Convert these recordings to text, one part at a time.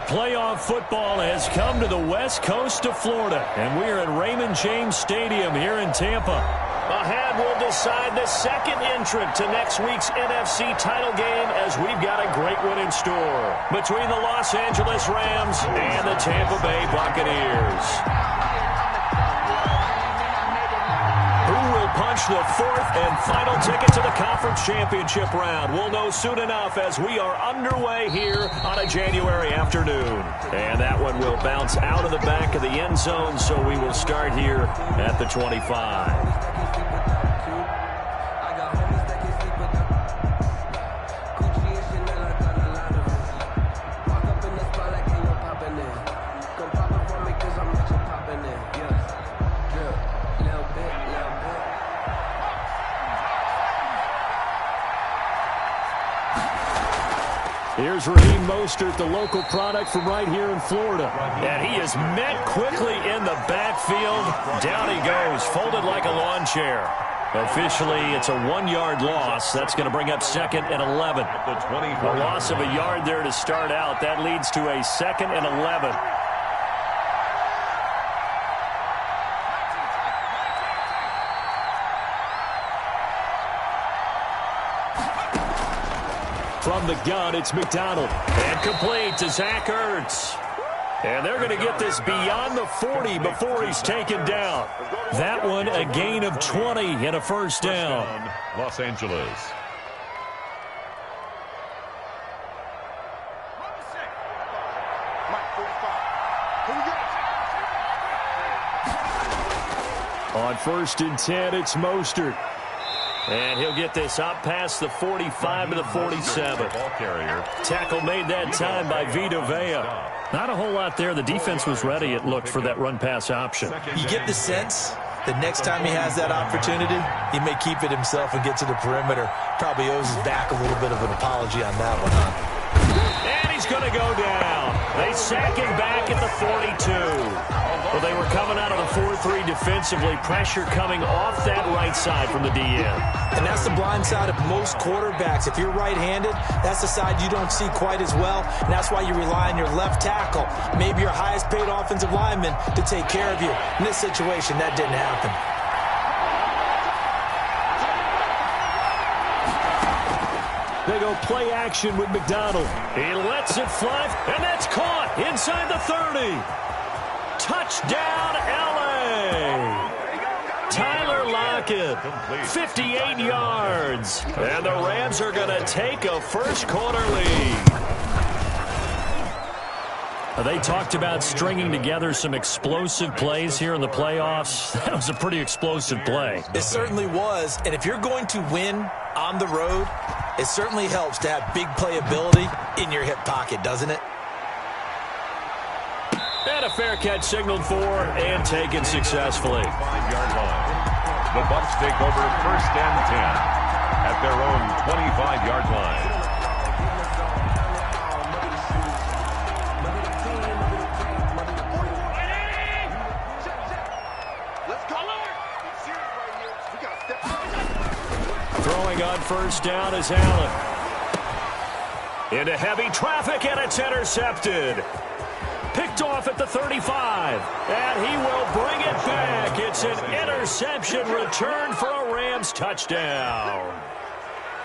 Playoff football has come to the west coast of Florida, and we're at Raymond James Stadium here in Tampa. Ahead will decide the second entrant to next week's NFC title game, as we've got a great one in store between the Los Angeles Rams and the Tampa Bay Buccaneers. Who will punch the fourth and final ticket to the conference championship round? We'll know soon enough as we are underway here on a January afternoon. And that one will bounce out of the back of the end zone, so we will start here at the 25. Here's Raheem Mostert, the local product from right here in Florida. And he is met quickly in the backfield. Down he goes, folded like a lawn chair. Officially, it's a 1-yard loss. That's going to bring up second and 11. A loss of a yard there to start out. That leads to a second and 11. From the gun, it's McDonald. And complete to Zach Ertz. And they're going to get this beyond the 40 before he's taken down. That one, a gain of 20 and a first down. Los Angeles. On 1st and 10, it's Mostert. And he'll get this up past the 45 to the 47. Tackle made that time by Vita Vea. Not a whole lot there. The defense was ready, it looked, for that run-pass option. You get the sense that next time he has that opportunity, he may keep it himself and get to the perimeter. Probably owes his back a little bit of an apology on that one, huh? And he's going to go down. They sack him back at the 42. Well, they were coming out of the 4-3 defensively. Pressure coming off that right side from the DN. And that's the blind side of most quarterbacks. If you're right-handed, that's the side you don't see quite as well. And that's why you rely on your left tackle, maybe your highest-paid offensive lineman, to take care of you. In this situation, that didn't happen. They go play action with McDonald. He lets it fly, and that's caught inside the 30. Touchdown, L.A. Tyler Lockett, 58 yards. And the Rams are going to take a first-quarter lead. They talked about stringing together some explosive plays here in the playoffs. That was a pretty explosive play. It certainly was. And if you're going to win on the road, it certainly helps to have big playability in your hip pocket, doesn't it? And a fair catch signaled for and taken successfully. 5-yard line. The Bucs take over 1st and 10 at their own 25-yard line. Throwing on 1st down is Allen. Into heavy traffic, and it's intercepted. Picked off at the 35, and he will bring it back. It's an interception return for a Rams touchdown.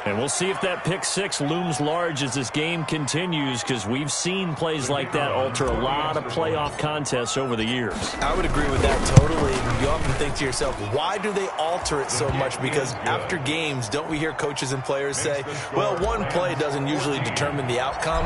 And we'll see if that pick six looms large as this game continues, because we've seen plays like that alter a lot of playoff contests over the years. I would agree with that totally. You often think to yourself, why do they alter it so much? Because after games, don't we hear coaches and players say, well, one play doesn't usually determine the outcome?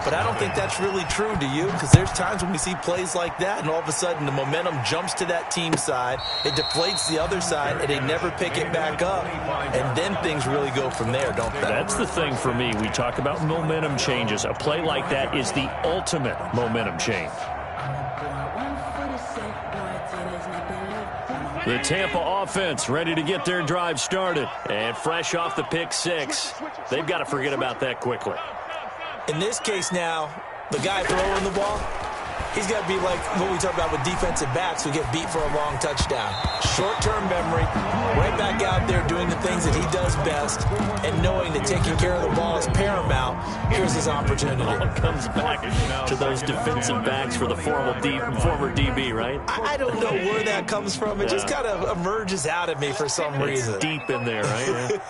But I don't think that's really true, do you? Because there's times when we see plays like that, and all of a sudden the momentum jumps to that team side, it deflates the other side, and they never pick it back up, and then things really go from there, don't they? That's the thing for me. We talk about momentum changes. A play like that is the ultimate momentum change. The Tampa offense ready to get their drive started. And fresh off the pick six, they've got to forget about that quickly. In this case now, the guy throwing the ball, He's got to be like what we talk about with defensive backs who get beat for a long touchdown. Short-term memory, right back out there doing the things that he does best, and knowing that taking care of the ball is paramount. Here's his opportunity. All comes back to those defensive backs for the former DB, right? I don't know where that comes from. It just kind of emerges out of me for some reason. It's deep in there, right?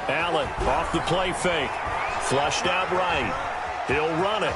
Allen off the play fake. Flushed out right. He'll run it.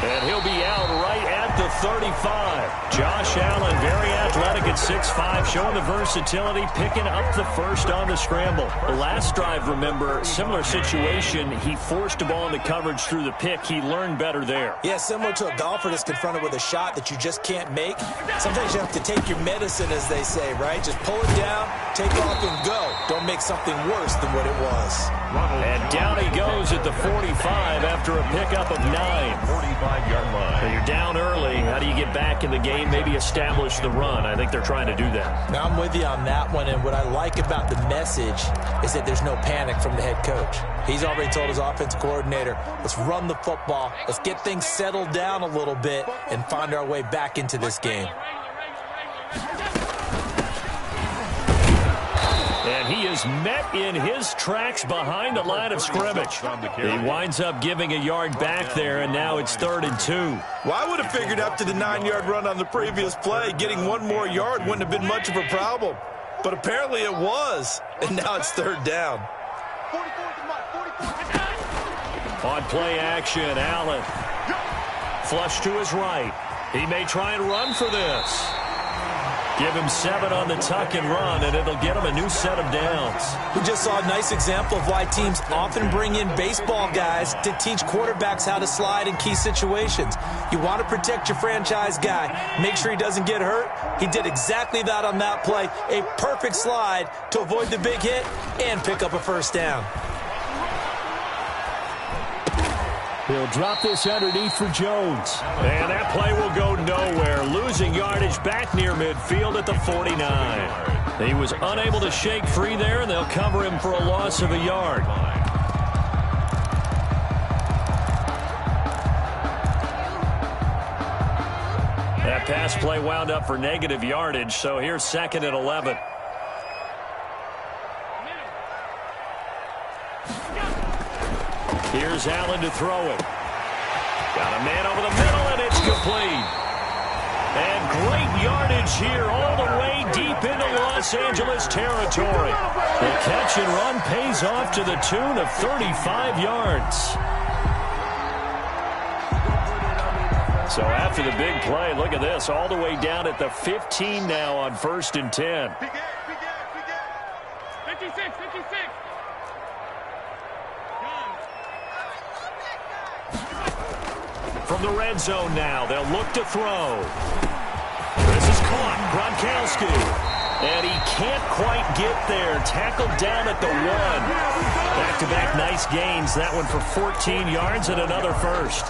And he'll be out right at the 35. Josh Allen, very athletic at 6'5", showing the versatility, picking up the first on the scramble. The last drive, remember, similar situation. He forced the ball into coverage through the pick. He learned better there. Yeah, similar to a golfer that's confronted with a shot that you just can't make. Sometimes you have to take your medicine, as they say, right? Just pull it down, take off, and go. Don't make something worse than what it was. And down he goes at the 45 after a pickup of 9. 45-yard line. You're down early. How do you get back in the game? Maybe establish the run. I think they're trying to do that. Now, I'm with you on that one, and what I like about the message is that there's no panic from the head coach. He's already told his offensive coordinator, let's run the football, let's get things settled down a little bit, and find our way back into this game. And he is met in his tracks behind the line of scrimmage. He winds up giving a yard back there, and now it's 3rd and 2. Well, I would have figured after the 9-yard run on the previous play, getting one more yard wouldn't have been much of a problem. But apparently it was, and now it's 3rd down. On play action, Allen. Flush to his right. He may try and run for this. Give him 7 on the tuck and run, and it'll get him a new set of downs. We just saw a nice example of why teams often bring in baseball guys to teach quarterbacks how to slide in key situations. You want to protect your franchise guy. Make sure he doesn't get hurt. He did exactly that on that play. A perfect slide to avoid the big hit and pick up a first down. He'll drop this underneath for Jones. And that play will go nowhere. Losing yardage back near midfield at the 49. He was unable to shake free there, and they'll cover him for a loss of a yard. That pass play wound up for negative yardage, so here's 2nd and 11. Here's Allen to throw it. Got a man over the middle, and it's complete. And great yardage here all the way deep into Los Angeles territory. The catch and run pays off to the tune of 35 yards. So after the big play, look at this, all the way down at the 15 now on 1st and 10. 56. From the red zone now, they'll look to throw. This is caught, Gronkowski. And he can't quite get there. Tackled down at the 1. Back-to-back nice gains. That one for 14 yards and another first.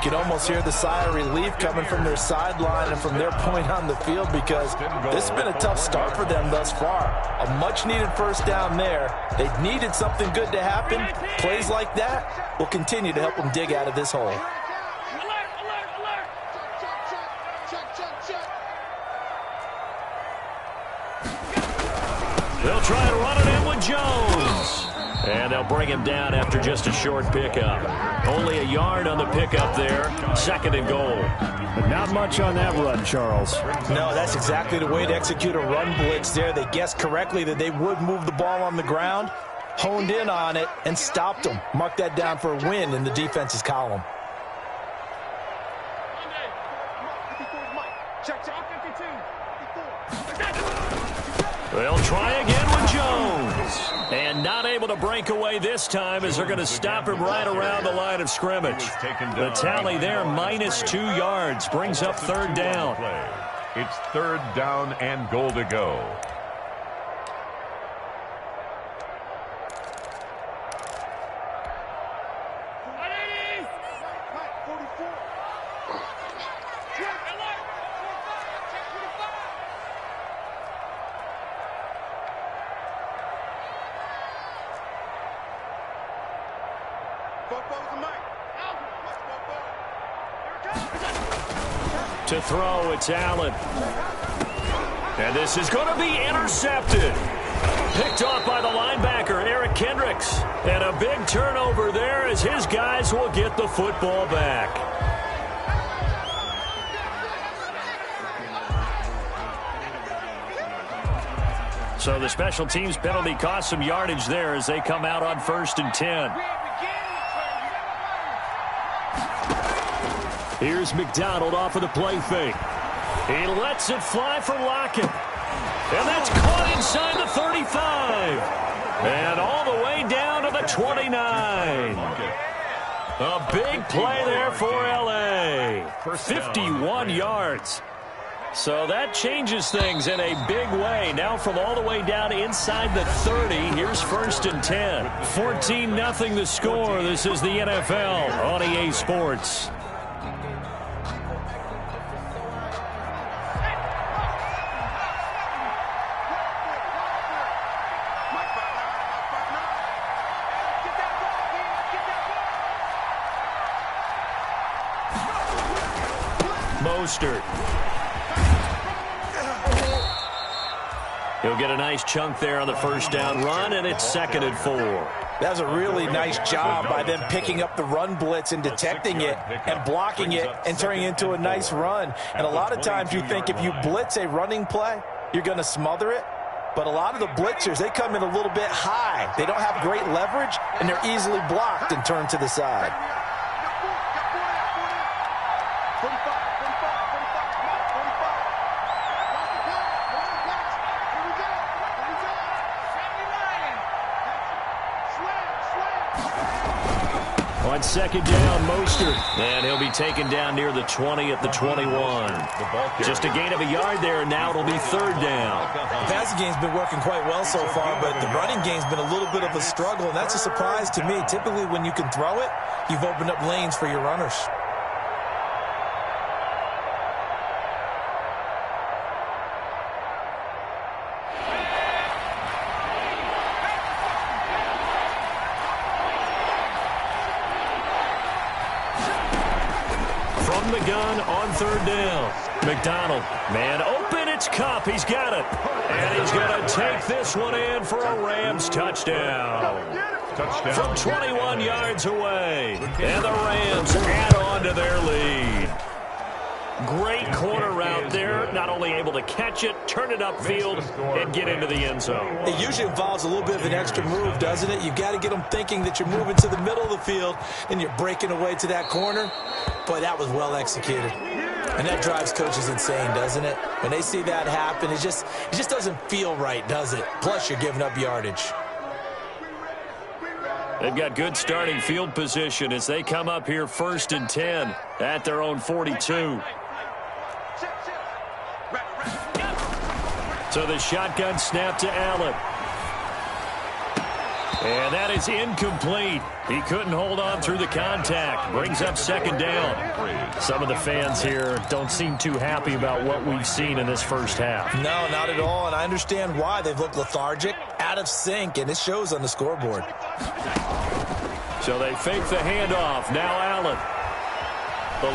You can almost hear the sigh of relief coming from their sideline and from their point on the field, because this has been a tough start for them thus far. A much-needed first down there. They needed something good to happen. Plays like that will continue to help them dig out of this hole. They'll try and run it in with Jones. And they'll bring him down after just a short pickup. Only a yard on the pickup there. 2nd and goal. But not much on that run, Charles. No, that's exactly the way to execute a run blitz there. They guessed correctly that they would move the ball on the ground, honed in on it, and stopped them. Mark that down for a win in the defense's column. They'll try again with Jones. And not able to break away this time, as they're going to stop him right around the line of scrimmage. The tally there, -2 yards, brings up 3rd down. It's 3rd down and goal to go. To throw, it's Allen. And this is going to be intercepted. Picked off by the linebacker, Eric Kendricks. And a big turnover there as his guys will get the football back. So the special teams penalty cost some yardage there as they come out on 1st and 10. Here's McDonald off of the play fake. He lets it fly for Lockett. And that's caught inside the 35. And all the way down to the 29. A big play there for L.A. 51 yards. So that changes things in a big way. Now from all the way down inside the 30, here's 1st and 10. 14-0 the score. This is the NFL on EA Sports. Mostert. He'll get a nice chunk there on the 1st down run, and it's 2nd and 4. That was a really nice job by them picking up the run blitz and detecting it and blocking it and turning it into a nice run. And a lot of times you think if you blitz a running play, you're going to smother it. But a lot of the blitzers, they come in a little bit high. They don't have great leverage, and they're easily blocked and turned to the side. On 2nd down, Mostert. And he'll be taken down near the 20 at the 21. Just a gain of a yard there, and now it'll be 3rd down. The passing game's been working quite well so far, but the running game's been a little bit of a struggle, and that's a surprise to me. Typically, when you can throw it, you've opened up lanes for your runners. The gun on 3rd down. McDonald, man open, it's Kupp. He's got it. And he's going to take this one in for a Rams touchdown. From 21 yards away. And the Rams add on to their lead. Great corner route there. Not only able to catch it, turn it upfield, and get into the end zone. It usually involves a little bit of an extra move, doesn't it? You've got to get them thinking that you're moving to the middle of the field and you're breaking away to that corner. Boy, that was well executed. And that drives coaches insane, doesn't it? When they see that happen, it just doesn't feel right, does it? Plus, you're giving up yardage. They've got good starting field position as they come up here 1st and 10 at their own 42. So the shotgun snap to Allen. And that is incomplete. He couldn't hold on through the contact. Brings up 2nd down. Some of the fans here don't seem too happy about what we've seen in this 1st half. No, not at all, and I understand why. They've looked lethargic, out of sync, and it shows on the scoreboard. So they fake the handoff. Now Allen.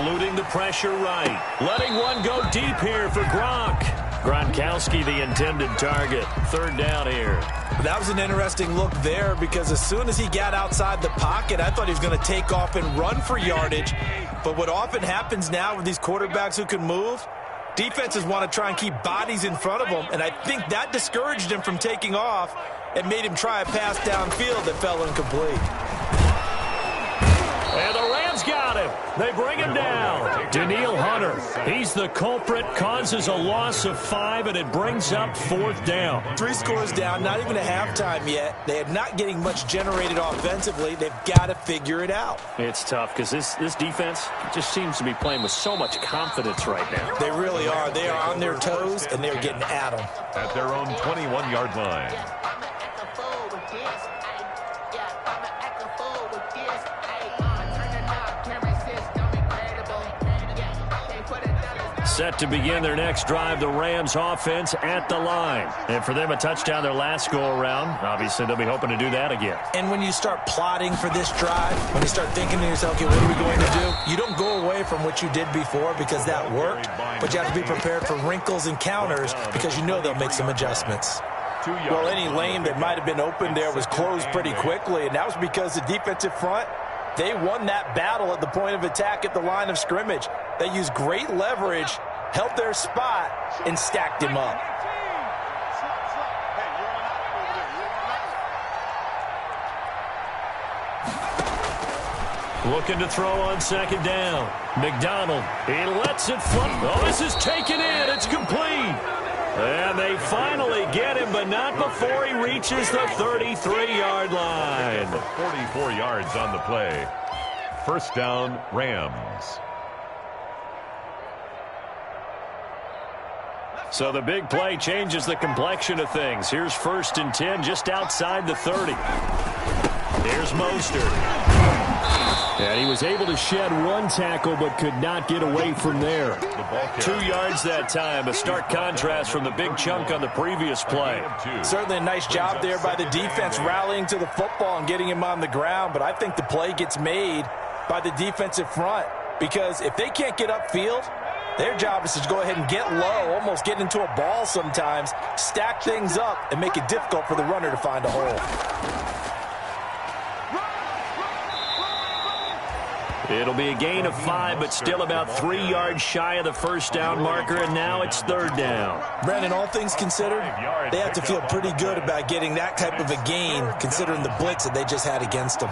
Eluding the pressure right. Letting one go deep here for Gronk. Gronkowski, the intended target. 3rd down here. That was an interesting look there because as soon as he got outside the pocket, I thought he was going to take off and run for yardage. But what often happens now with these quarterbacks who can move, defenses want to try and keep bodies in front of them, and I think that discouraged him from taking off and made him try a pass downfield that fell incomplete. And the Rams got him. They bring him down. Danielle Hunter, he's the culprit, causes a loss of 5, and it brings up 4th down. 3 scores down, not even a halftime yet. They are not getting much generated offensively. They've got to figure it out. It's tough because this defense just seems to be playing with so much confidence right now. They really are. They are on their toes, and they're getting at them. At their own 21-yard line. set to begin their next drive. The Rams offense at the line. And for them, a touchdown their last go-around. Obviously, they'll be hoping to do that again. And when you start plotting for this drive, when you start thinking to yourself, okay, what are we going to do? You don't go away from what you did before because that worked, but you have to be prepared for wrinkles and counters because you know they'll make some adjustments. Well, any lane that might have been open there was closed pretty quickly, and that was because the defensive front, they won that battle at the point of attack at the line of scrimmage. They used great leverage, held their spot, and stacked him up. Looking to throw on second down. McDonald, he lets it flip. Oh, this is taken in. It's complete. And they finally get him, but not before he reaches the 33-yard line. 44 yards on the play. First down, Rams. So the big play changes the complexion of things. Here's 1st and 10 just outside the 30. Here's Mostert. And he was able to shed one tackle but could not get away from there. 2 yards that time. A stark contrast from the big chunk on the previous play. Certainly a nice job there by the defense rallying to the football and getting him on the ground, but I think the play gets made by the defensive front because if they can't get upfield, their job is to go ahead and get low, almost get into a ball sometimes, stack things up, and make it difficult for the runner to find a hole. It'll be a gain of 5, but still about 3 yards shy of the first down marker, and now it's 3rd down. Brandon, all things considered, they have to feel pretty good about getting that type of a gain, considering the blitz that they just had against them.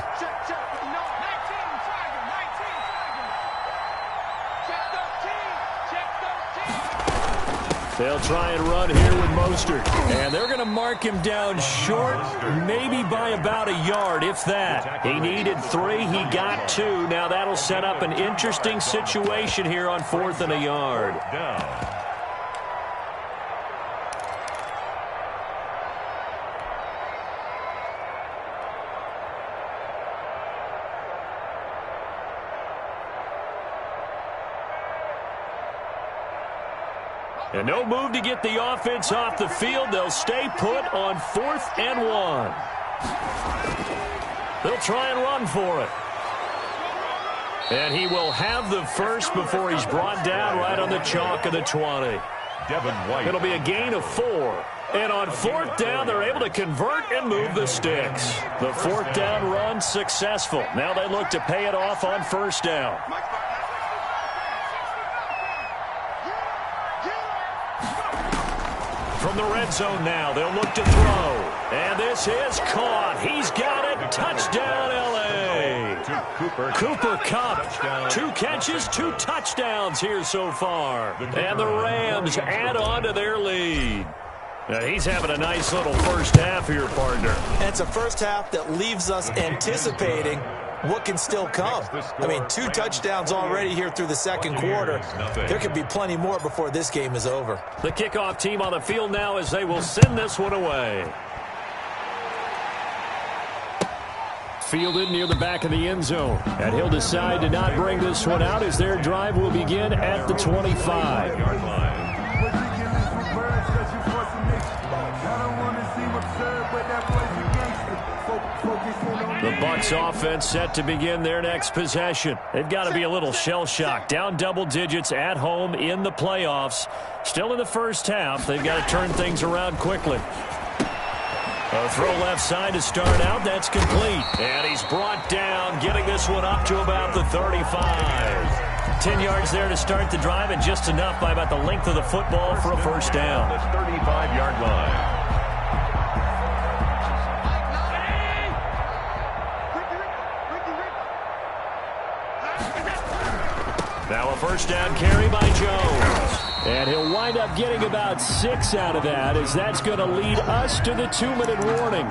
They'll try and run here with Mostert. And they're going to mark him down short, maybe by about a yard, if that. He needed 3. He got 2. Now that'll set up an interesting situation here on 4th and a yard. And no move to get the offense off the field. They'll stay put on 4th and 1. They'll try and run for it. And he will have the first before he's brought down right on the chalk of the 20. It'll be a gain of 4. And on 4th down, they're able to convert and move the sticks. The 4th down run successful. Now they look to pay it off on 1st down. From the red zone now, they'll look to throw. And this is caught. He's got it. Touchdown, L.A. Cooper Kupp. 2 catches, 2 touchdowns here so far. And the Rams add on to their lead. Now he's having a nice little first half here, partner. And it's a first half that leaves us anticipating what can still come. I mean, 2 touchdowns already here through the second quarter. There could be plenty more before this game is over. The kickoff team on the field now as they will send this one away. Fielded near the back of the end zone. And he'll decide to not bring this one out as their drive will begin at the 25-yard line. The Bucs offense set to begin their next possession. They've got to be a little shell-shocked. Down double digits at home in the playoffs. Still in the first half. They've got to turn things around quickly. A throw left side to start out. That's complete. And he's brought down, getting this one up to about the 35. 10 yards there to start the drive, and just enough by about the length of the football for a first down. The 35-yard line. Now a first down carry by Jones. And he'll wind up getting about 6 out of that, as that's going to lead us to the 2-minute warning.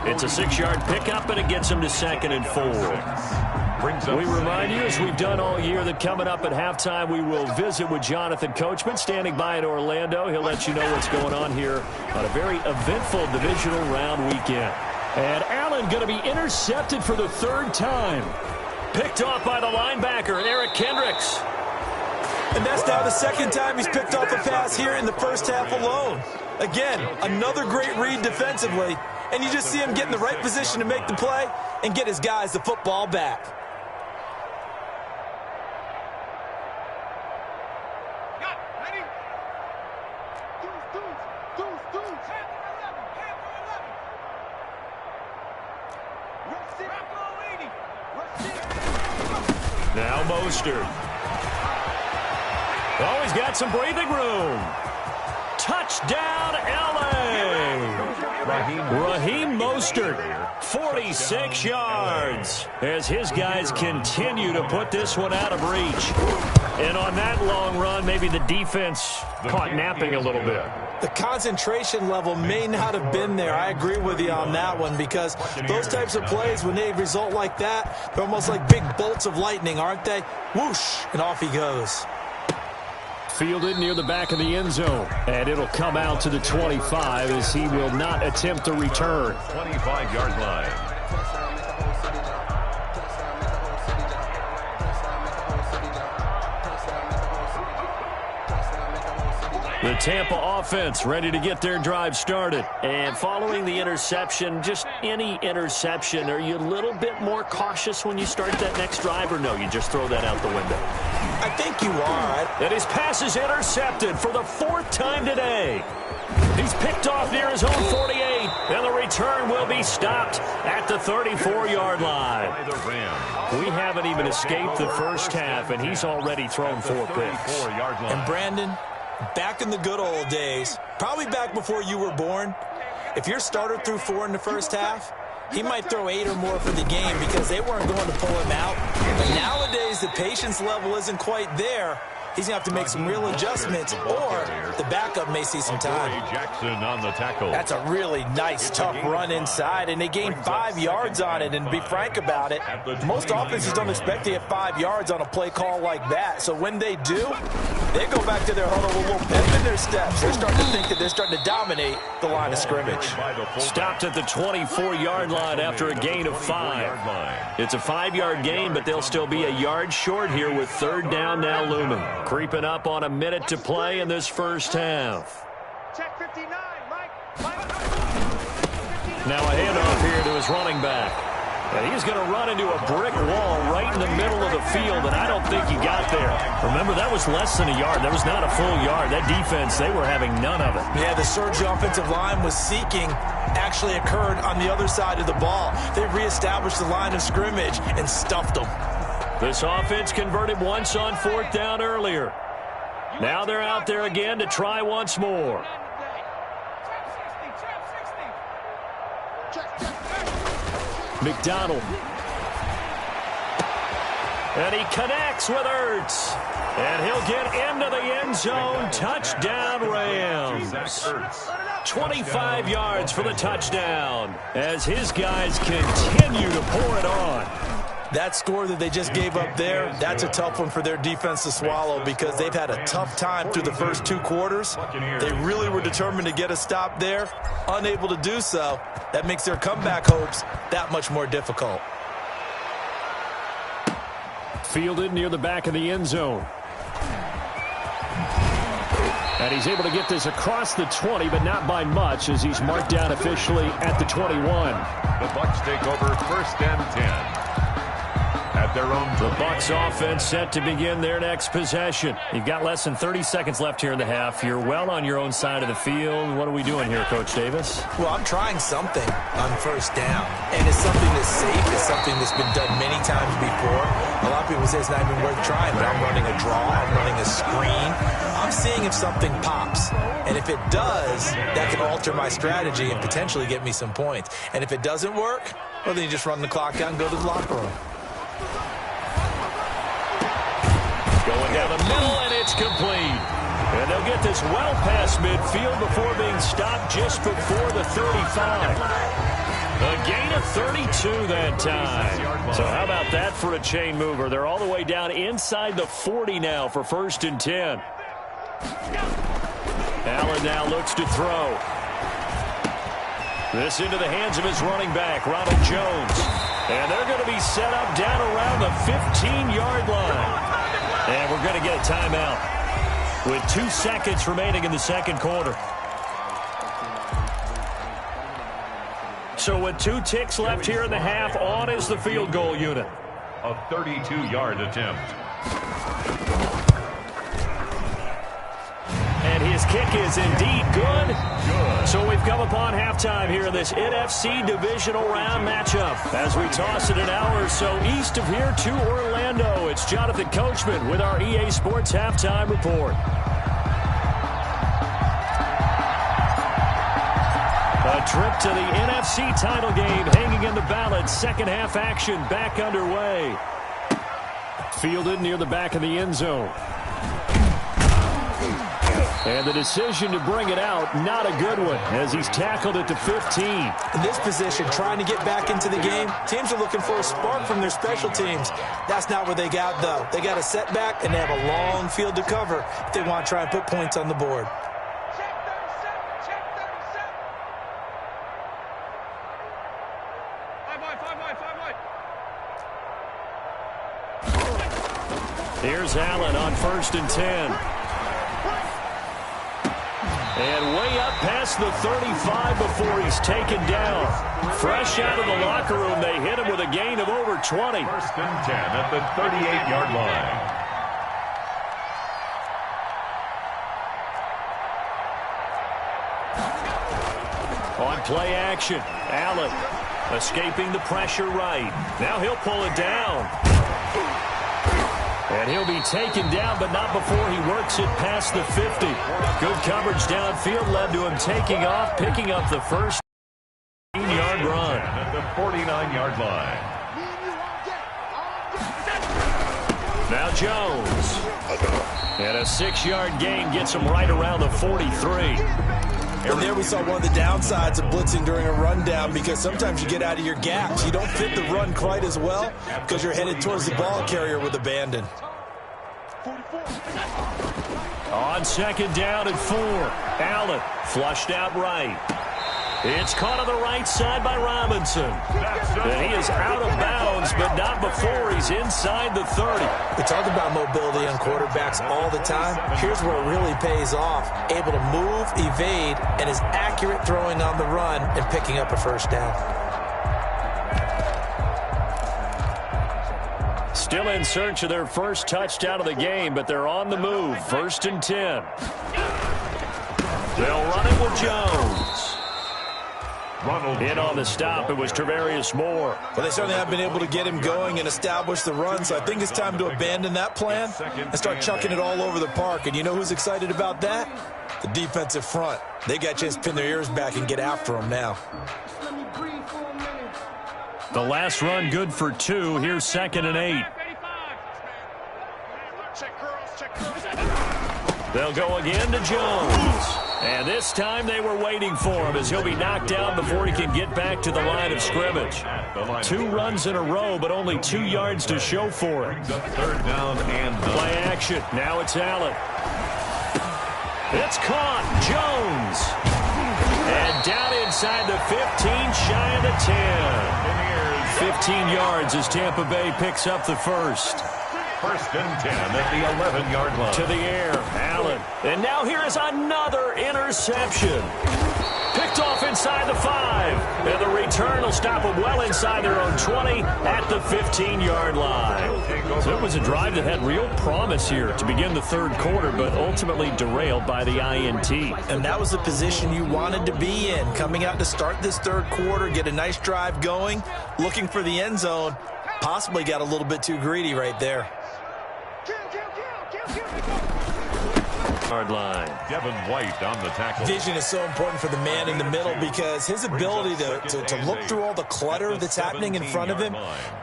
It's a 6-yard pickup, and it gets him to 2nd and 4. We remind you, as we've done all year, that coming up at halftime, we will visit with Jonathan Coachman, standing by in Orlando. He'll let you know what's going on here on a very eventful divisional round weekend. And Allen going to be intercepted for the 3rd time. Picked off by the linebacker, Eric Kendricks. And that's now the second time he's picked off a pass here in the first half alone. Again, another great read defensively, and you just see him get in the right position to make the play and get his guys the football back. Now Mostert. Oh, he's got some breathing room. Touchdown, L.A. Raheem Mostert, 46 yards, as his guys continue to put this one out of reach. And on that long run, maybe the defense caught napping a little bit. The concentration level may not have been there. I agree with you on that one, because those types of plays, when they result like that, they're almost like big bolts of lightning, aren't they? Whoosh, and off he goes. Fielded near the back of the end zone, and it'll come out to the 25 as he will not attempt to return. 25-yard line. The Tampa offense ready to get their drive started. And following the interception, just any interception, are you a little bit more cautious when you start that next drive, or no, you just throw that out the window? I think you are. And his pass is intercepted for the fourth time today. He's picked off near his own 48, and the return will be stopped at the 34-yard line. We haven't even escaped the first half, and he's already thrown 4 picks. And Brandon, back in the good old days, probably back before you were born, if your starter threw 4 in the first half, he might throw 8 or more for the game because they weren't going to pull him out. But nowadays, the patience level isn't quite there. He's going to have to make some real adjustments, or the backup may see some time. Jackson on the tackle. That's a really nice, tough run inside, and they gained 5 yards on it. And to be frank about it, most offenses don't expect to get 5 yards on a play call like that. So when they do, they go back to their huddle with a little pep in their steps. They're starting to think that they're starting to dominate the line of scrimmage. Stopped at the 24-yard line after a gain of 5. It's a 5-yard gain, but they'll still be a yard short here with third down now looming. Creeping up on a minute to play in this first half. Check 59, Mike. Now a handoff here to his running back. And he's going to run into a brick wall right in the middle of the field, and I don't think he got there. Remember, that was less than a yard. That was not a full yard. That defense, they were having none of it. Yeah, the surge offensive line was seeking actually occurred on the other side of the ball. They reestablished the line of scrimmage and stuffed them. This offense converted once on fourth down earlier. Now they're out there again to try once more. McDonald. And he connects with Ertz. And he'll get into the end zone. Touchdown, Rams. 25 yards for the touchdown as his guys continue to pour it on. That score that they just gave up there, that's a tough one for their defense to swallow because they've had a tough time through the first 2 quarters. They really were determined to get a stop there, unable to do so. That makes their comeback hopes that much more difficult. Fielded near the back of the end zone. And he's able to get this across the 20, but not by much as he's marked down officially at the 21. The Bucs take over first and 10. At their own. The Bucs offense set to begin their next possession. You've got less than 30 seconds left here in the half. You're well on your own side of the field. What are we doing here, Coach Davis? Well, I'm trying something on first down, and it's something that's safe. It's something that's been done many times before. A lot of people say it's not even worth trying, but I'm running a draw. I'm running a screen. I'm seeing if something pops, and if it does, that can alter my strategy and potentially get me some points. And if it doesn't work, well, then you just run the clock out and go to the locker room. Going down the middle, and it's complete. And they'll get this well past midfield before being stopped just before the 35. A gain of 32 that time. So how about that for a chain mover? They're all the way down inside the 40 now for first and 10. Allen now looks to throw. This into the hands of his running back, Ronald Jones. And they're going to be set up down around the 15-yard line. And we're going to get a timeout with 2 seconds remaining in the second quarter. So with 2 ticks left here in the half, on is the field goal unit. A 32-yard attempt. And his kick is indeed good. So we've come upon halftime here in this NFC divisional round matchup. As we toss it an hour or so east of here to Orlando, it's Jonathan Coachman with our EA Sports Halftime Report. A trip to the NFC title game hanging in the balance. Second half action back underway. Fielded near the back of the end zone. And the decision to bring it out, not a good one, as he's tackled it to 15. In this position, trying to get back into the game, teams are looking for a spark from their special teams. That's not what they got, though. They got a setback, and they have a long field to cover if they want to try and put points on the board. Here's Allen on 1st and 10. And way up past the 35 before he's taken down. Fresh out of the locker room, they hit him with a gain of over 20. 1st and 10 at the 38-yard line. On play action, Allen escaping the pressure right. Now he'll pull it down. And he'll be taken down, but not before he works it past the 50. Good coverage downfield led to him taking off, picking up the first 15-yard run. At the 49-yard line. Now Jones. And a 6-yard gain gets him right around the 43. And there we saw one of the downsides of blitzing during a rundown, because sometimes you get out of your gaps. You don't fit the run quite as well because you're headed towards the ball carrier with abandon. On 2nd down and 4. Allen flushed out right. It's caught on the right side by Robinson. And he is out of bounds, but not before he's inside the 30. We talk about mobility on quarterbacks all the time. Here's where it really pays off. Able to move, evade, and is accurate throwing on the run and picking up a first down. Still in search of their first touchdown of the game, but they're on the move. 1st and 10. They'll run it with Jones. In on the stop, it was Travarius Moore. Well, they certainly have been able to get him going and establish the run, so I think it's time to abandon that plan and start chucking it all over the park. And you know who's excited about that? The defensive front. They got a chance to pin their ears back and get after him now. The last run good for 2. Here's 2nd and 8. They'll go again to Jones. And this time they were waiting for him, as he'll be knocked down before he can get back to the line of scrimmage. 2 runs in a row, but only 2 yards to show for it. 3rd down and 9. Play action. Now it's Allen. It's caught. Jones. And down inside the 15, shy of the 10. 15 yards as Tampa Bay picks up the first. 1st and 10 at the 11-yard line. To the air, Allen. And now here is another interception. Picked off inside the 5. And the return will stop them well inside their own 20 at the 15-yard line. So it was a drive that had real promise here to begin the 3rd quarter, but ultimately derailed by the INT. And that was the position you wanted to be in, coming out to start this 3rd quarter, get a nice drive going, looking for the end zone. Possibly got a little bit too greedy right there. Yard line. Devin White on the tackle. Vision is so important for the man in the middle, because his ability to look through all the clutter that's happening in front of him,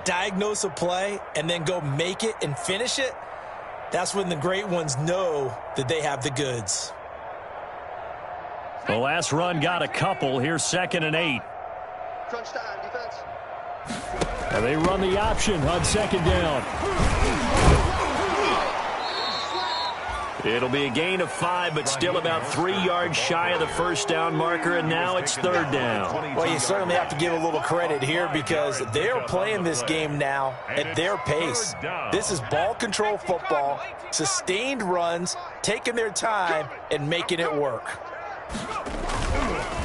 diagnose a play, and then go make it and finish it, that's when the great ones know that they have the goods. The last run got a couple. Here's 2nd and 8. Crunch time, defense. And they run the option on 2nd down. It'll be a gain of 5, but still about 3 yards shy of the first down marker, and now it's third down. Well, you certainly have to give a little credit here because they're playing this game now at their pace. This is ball control football, sustained runs, taking their time, and making it work.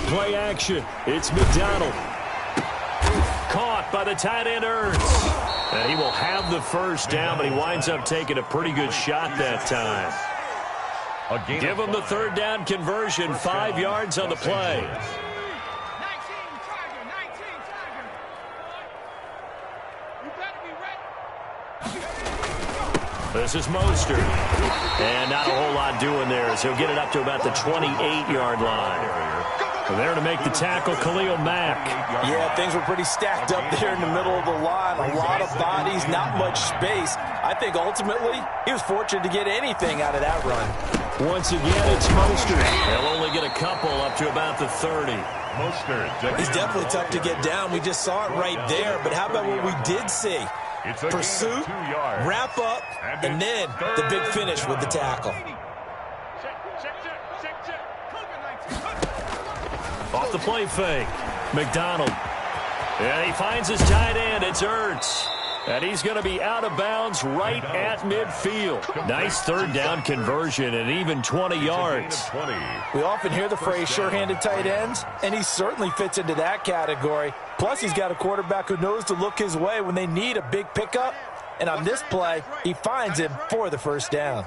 Play action. It's McDonald. Caught by the tight end Ertz. And he will have the first down, but he winds up taking a pretty good shot that time. Give him the third down conversion, 5 yards on the play. This is Mostert. And not a whole lot doing there as he'll get it up to about the 28-yard line. There to make the tackle, Khalil Mack. Yeah, things were pretty stacked up there in the middle of the line. A lot of bodies, not much space. I think ultimately he was fortunate to get anything out of that run. Once again, it's Mostert. They'll only get a couple up to about the 30. Mostert. He's definitely tough to get down. We just saw it right there. But how about what we did see? Pursuit, wrap up, and then the big finish with the tackle. Off the play fake. McDonald. And he finds his tight end. It's Ertz. And he's going to be out of bounds right at midfield. Nice third down conversion and even 20 yards. We often hear the phrase sure-handed tight ends, and he certainly fits into that category. Plus, he's got a quarterback who knows to look his way when they need a big pickup. And on this play, he finds him for the first down.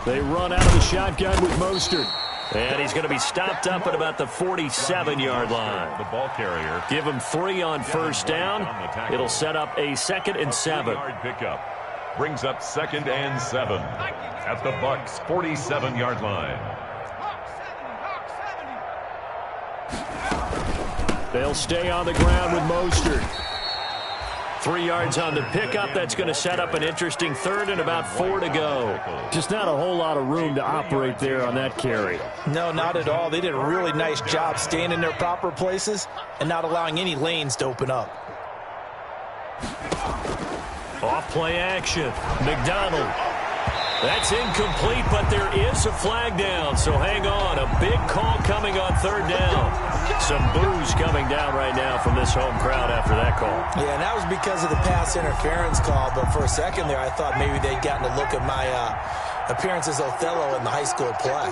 They run out of the shotgun with Mostert. And he's going to be stopped up at about the 47-yard line. The ball carrier. Give him 3 on first down. It'll set up a 2nd and 7. Pickup. Brings up 2nd and 7 at the Bucs' 47-yard line. They'll stay on the ground with Mostert. 3 yards on the pickup. That's going to set up an interesting third and about 4 to go. Just not a whole lot of room to operate there on that carry. No, not at all. They did a really nice job staying in their proper places and not allowing any lanes to open up. Off play action. McDonald. That's incomplete, but there is a flag down, so hang on. A big call coming on third down. Some boos coming down right now from this home crowd after that call. Yeah, and that was because of the pass interference call, but for a second there I thought maybe they'd gotten a look at my appearance as Othello in the high school play.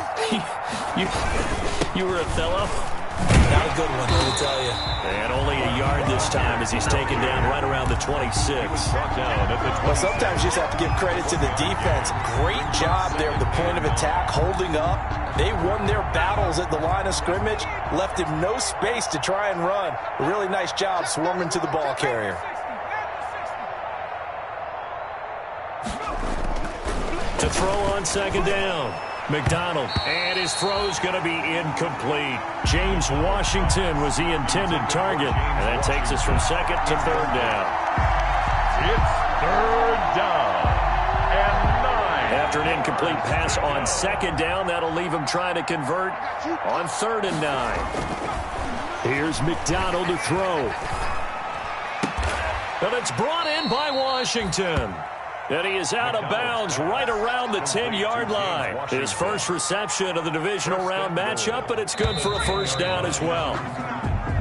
You were Othello? Not a good one, let me tell you. And only a yard this time as he's taken down right around the 26. Well, sometimes you just have to give credit to the defense. Great job there at the point of attack, holding up. They won their battles at the line of scrimmage, left him no space to try and run. A really nice job swarming to the ball carrier. To throw on second down. McDonald, and his throw's going to be incomplete. James Washington was the intended target, and that takes us from 2nd to 3rd down. It's 3rd down and 9. After an incomplete pass on 2nd down, that'll leave him trying to convert on 3rd and 9. Here's McDonald to throw. But it's brought in by Washington. And he is out of bounds right around the 10-yard line. His first reception of the divisional round matchup, but it's good for a first down as well.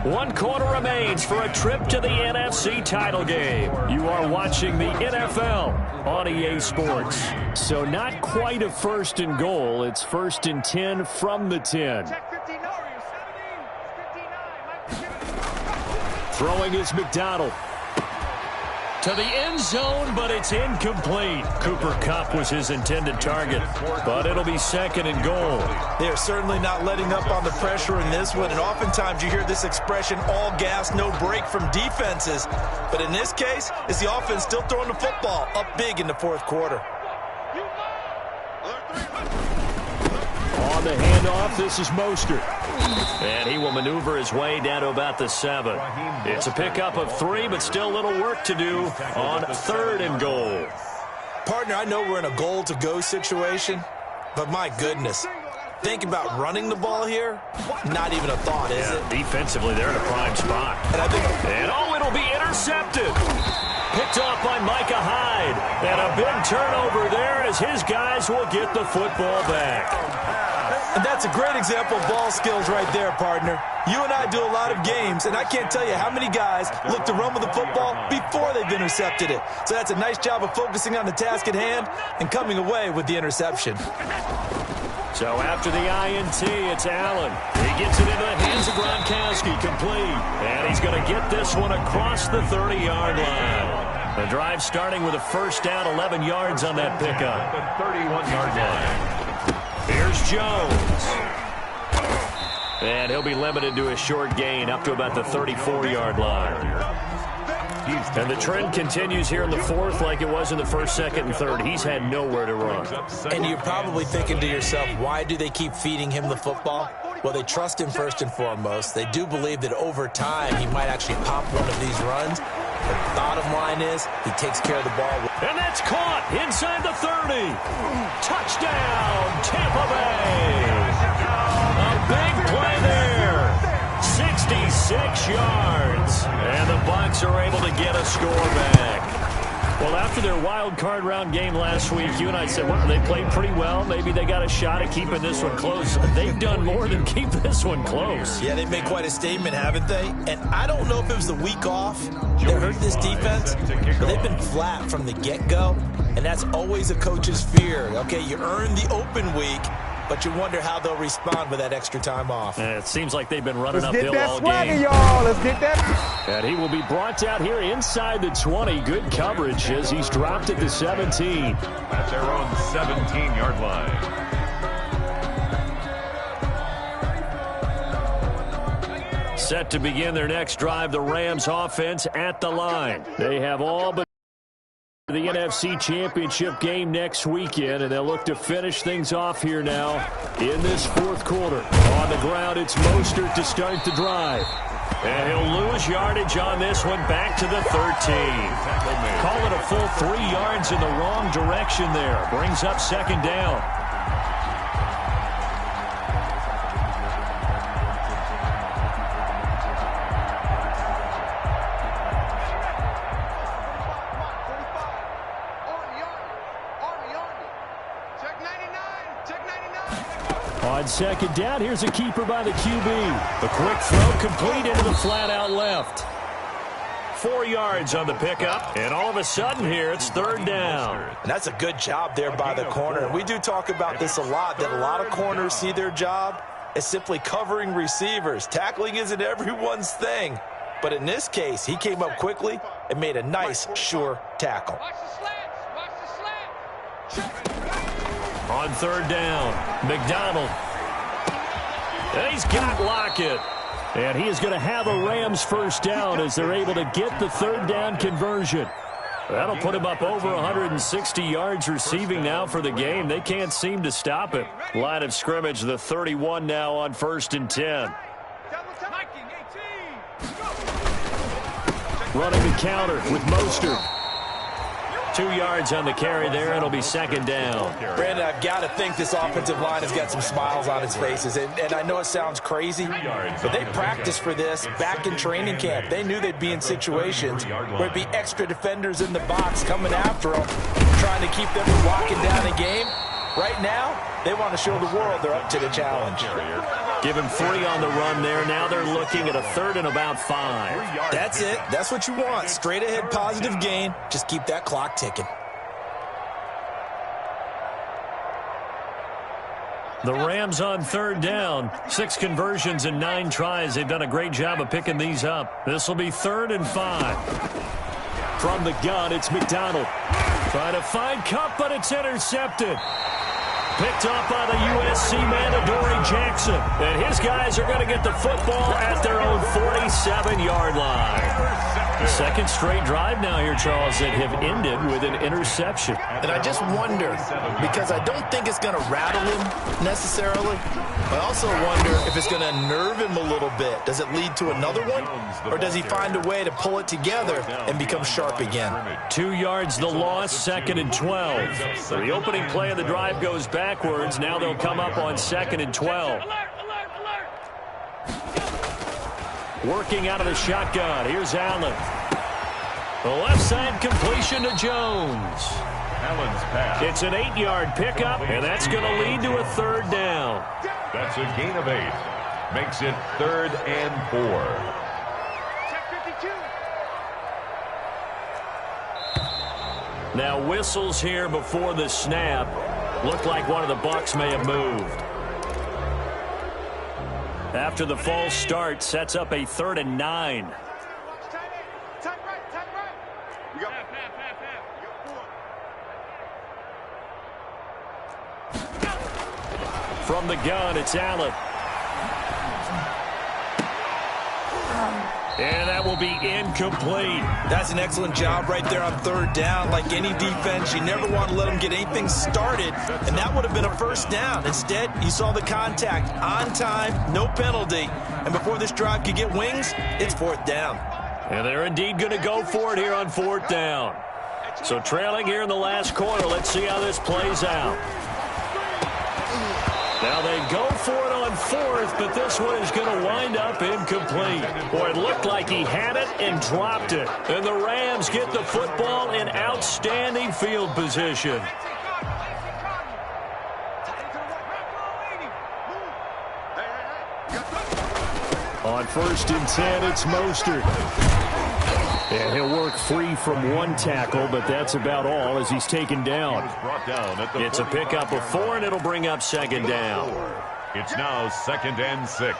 1 quarter remains for a trip to the NFC title game. You are watching the NFL on EA Sports. So not quite a 1st and goal. It's 1st and 10 from the 10. Throwing is McDonald. To the end zone, but it's incomplete. Cooper Kupp was his intended target, but it'll be 2nd and goal. They're certainly not letting up on the pressure in this one, and oftentimes you hear this expression, all gas, no break from defenses. But in this case, it's the offense still throwing the football up big in the 4th quarter. On the handoff, this is Mostert. And he will maneuver his way down to about the 7. It's a pickup of 3, but still a little work to do on 3rd and goal. Partner, I know we're in a goal-to-go situation, but my goodness. Think about running the ball here. Not even a thought, is it? Defensively, they're in a prime spot. And it'll be intercepted. Picked off by Micah Hyde. And a big turnover there. as his guys will get the football back. And that's a great example of ball skills right there, partner. You and I do a lot of games, and I can't tell you how many guys look to run with the football before they've intercepted it. So that's a nice job of focusing on the task at hand and coming away with the interception. So after the INT, it's Allen. He gets it into the hands of Gronkowski, complete. And he's going to get this one across the 30-yard line. The drive starting with a first down, 11 yards on that pickup. The 31-yard line. Here's Jones. And he'll be limited to a short gain up to about the 34-yard line. And the trend continues here in the fourth like it was in the first, second, and third. He's had nowhere to run. And you're probably thinking to yourself, why do they keep feeding him the football? Well, they trust him first and foremost. They do believe that over time he might actually pop one of these runs. The bottom line is he takes care of the ball. And that's caught inside the 30. Touchdown, Tampa Bay. A big play there. 66 yards. And the Bucs are able to get a score back. Well, after their wild card round game last week, you and I said, well, they played pretty well. Maybe they got a shot at keeping this one close. They've done more than keep this one close. Yeah, they've made quite a statement, haven't they? And I don't know if it was the week off that hurt this defense, but they've been flat from the get-go, and that's always a coach's fear. Okay, you earn the open week, but you wonder how they'll respond with that extra time off. It seems like they've been running uphill all game. Let's get that swagger, y'all. Let's get that. And he will be brought out here inside the 20. Good coverage as he's dropped at the 17. At their own 17-yard line. Set to begin their next drive, the Rams offense at the line. They have all but the NFC Championship game next weekend, and they'll look to finish things off here now in this fourth quarter. On the ground, it's Mostert to start the drive. And he'll lose yardage on this one back to the 13. Call it a full 3 yards in the wrong direction there. Brings up second down. On second down, here's a keeper by the QB. The quick throw complete into the flat out left. 4 yards on the pickup, and all of a sudden here, it's third down. And that's a good job there by the corner. And we do talk about this a lot, that a lot of corners see their job as simply covering receivers. Tackling isn't everyone's thing. But in this case, he came up quickly and made a nice, sure tackle. On third down, McDonald. And he's got Lockett. And he is going to have a Rams first down as they're able to get the third down conversion. That'll put him up over 160 yards receiving now for the game. They can't seem to stop it. Line of scrimmage, the 31 now on 1st and 10. Running the counter with Mostert. 2 yards on the carry there. It'll be second down. Brandon, I've got to think this offensive line has got some smiles on its faces. And I know it sounds crazy, but they practiced for this back in training camp. They knew they'd be in situations where there'd be extra defenders in the box coming after them, trying to keep them from locking down a game. Right now, they want to show the world they're up to the challenge. Give him 3 on the run there. Now they're looking at a third and about 5. That's it. That's what you want. Straight ahead positive gain. Just keep that clock ticking. The Rams on third down. 6 conversions and 9 tries. They've done a great job of picking these up. This will be 3rd and 5. From the gun, it's McDonald. Trying to find Kupp, but it's intercepted. Picked up by the USC man, Adoree Jackson. And his guys are going to get the football at their own 47-yard line. The second straight drive now here, Charles, that have ended with an interception. And I just wonder, because I don't think it's going to rattle him necessarily, but I also wonder if it's going to nerve him a little bit. Does it lead to another one, or does he find a way to pull it together and become sharp again? 2 yards the loss, 2nd and 12. So the opening play of the drive goes backwards. Now they'll come up on 2nd and 12. Working out of the shotgun. Here's Allen. The left side completion to Jones. Allen's pass. It's an 8-yard pickup, and that's going to lead to a third down. That's a gain of 8. Makes it 3rd and 4. Now whistles here before the snap. Looked like one of the Bucs may have moved. After the false start, sets up a 3rd and 9. From the gun, it's Allen. And that will be incomplete. That's an excellent job right there on 3rd down. Like any defense, you never want to let them get anything started, and that would have been a 1st down. Instead, you saw the contact on time, no penalty, and before this drive could get wings, it's 4th down. And they're indeed going to go for it here on 4th down. So trailing here in the last quarter, let's see how this plays out. Now they go for it on 4th, but this one is going to wind up incomplete. Boy, it looked like he had it and dropped it. And the Rams get the football in outstanding field position. On 1st and 10, it's Mostert. And he'll work free from one tackle, but that's about all as he's taken down. It's a pickup of 4, and it'll bring up 2nd down. It's now 2nd and 6.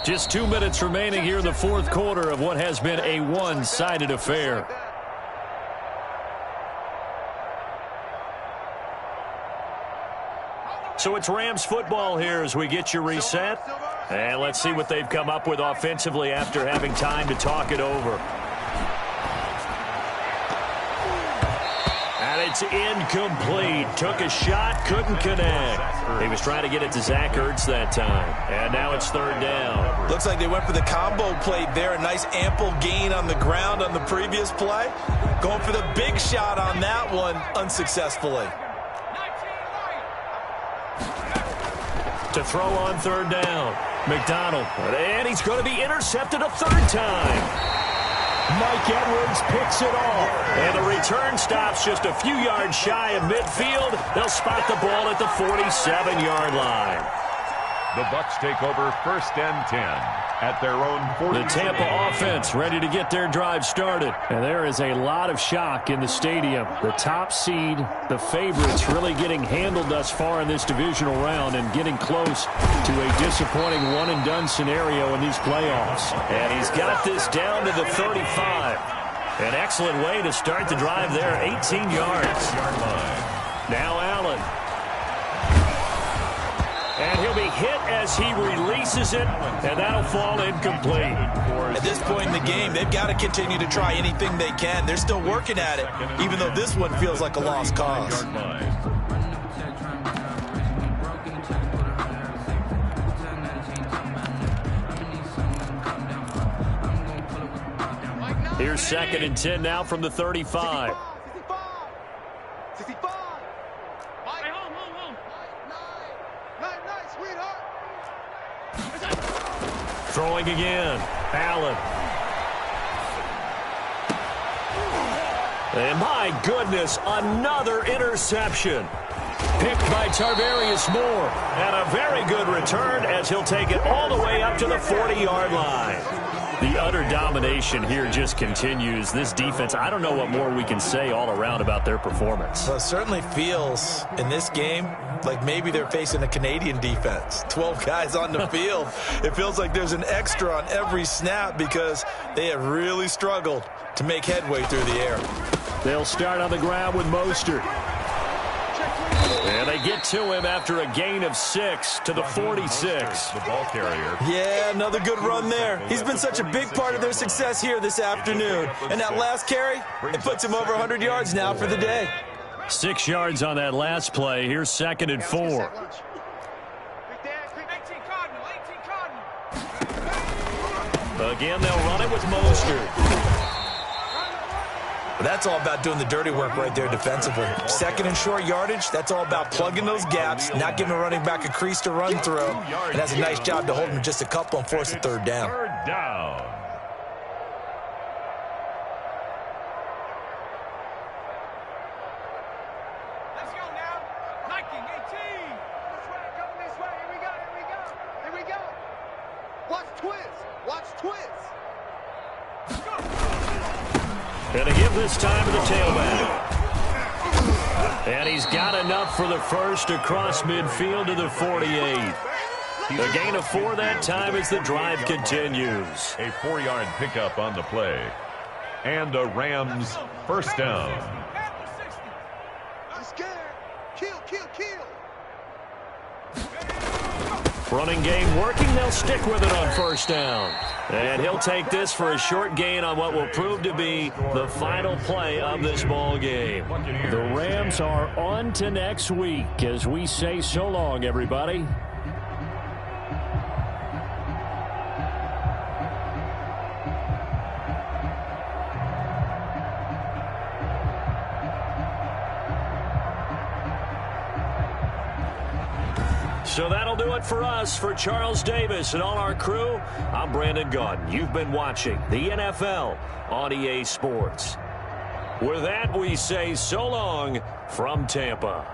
Just 2 minutes remaining here in the 4th quarter of what has been a one-sided affair. So it's Rams football here as we get you reset. And let's see what they've come up with offensively after having time to talk it over. And it's incomplete. Took a shot, couldn't connect. He was trying to get it to Zach Ertz that time. And now it's 3rd down. Looks like they went for the combo play there. A nice ample gain on the ground on the previous play. Going for the big shot on that one unsuccessfully. To throw on 3rd down. McDonald. And he's going to be intercepted a 3rd time. Mike Edwards picks it off. And the return stops just a few yards shy of midfield. They'll spot the ball at the 47-yard line. The Bucs take over 1st and 10 at their own 40. The Tampa offense ready to get their drive started. And there is a lot of shock in the stadium. The top seed, the favorites, really getting handled thus far in this divisional round and getting close to a disappointing one-and-done scenario in these playoffs. And he's got this down to the 35. An excellent way to start the drive there, 18 yards. Now Allen. And he'll be hit as he releases it, and that'll fall incomplete. At this point in the game, they've got to continue to try anything they can. They're still working at it, even though this one feels like a lost cause. Here's 2nd and 10 now from the 35. Throwing again. Allen. And my goodness, another interception. Picked by Tarvarius Moore. And a very good return as he'll take it all the way up to the 40-yard line. The utter domination here just continues. This defense, I don't know what more we can say all around about their performance. Well, it certainly feels in this game like maybe they're facing a Canadian defense. 12 guys on the field. It feels like there's an extra on every snap because they have really struggled to make headway through the air. They'll start on the ground with Mostert. And they get to him after a gain of 6 to the 46. The ball carrier. Yeah, another good run there. He's been such a big part of their success here this afternoon. And that last carry, it puts him over 100 yards now for the day. 6 yards on that last play. Here's 2nd and 4. Again, they'll run it with Mostert. But that's all about doing the dirty work right there defensively. Second and short yardage, that's all about plugging those gaps, not giving a running back a crease to run through. And that's a nice job to hold him just a couple and force a third down. Third down. Let's go now. Viking 18. This way, come this way. Here we go, here we go. Here we go. Watch twist. Watch twist. Going to give this time to the tailback. And he's got enough for the first across midfield to the 48. A gain of 4 that time as the drive continues. A 4-yard pickup on the play. And a Rams first down. I'm scared. Kill, kill, kill. Running game working. They'll stick with it on first down. And he'll take this for a short gain on what will prove to be the final play of this ball game. The Rams are on to next week as we say so long, everybody. So that'll do it for us. For Charles Davis and all our crew, I'm Brandon Gaudin. You've been watching the NFL on EA Sports. With that, we say so long from Tampa.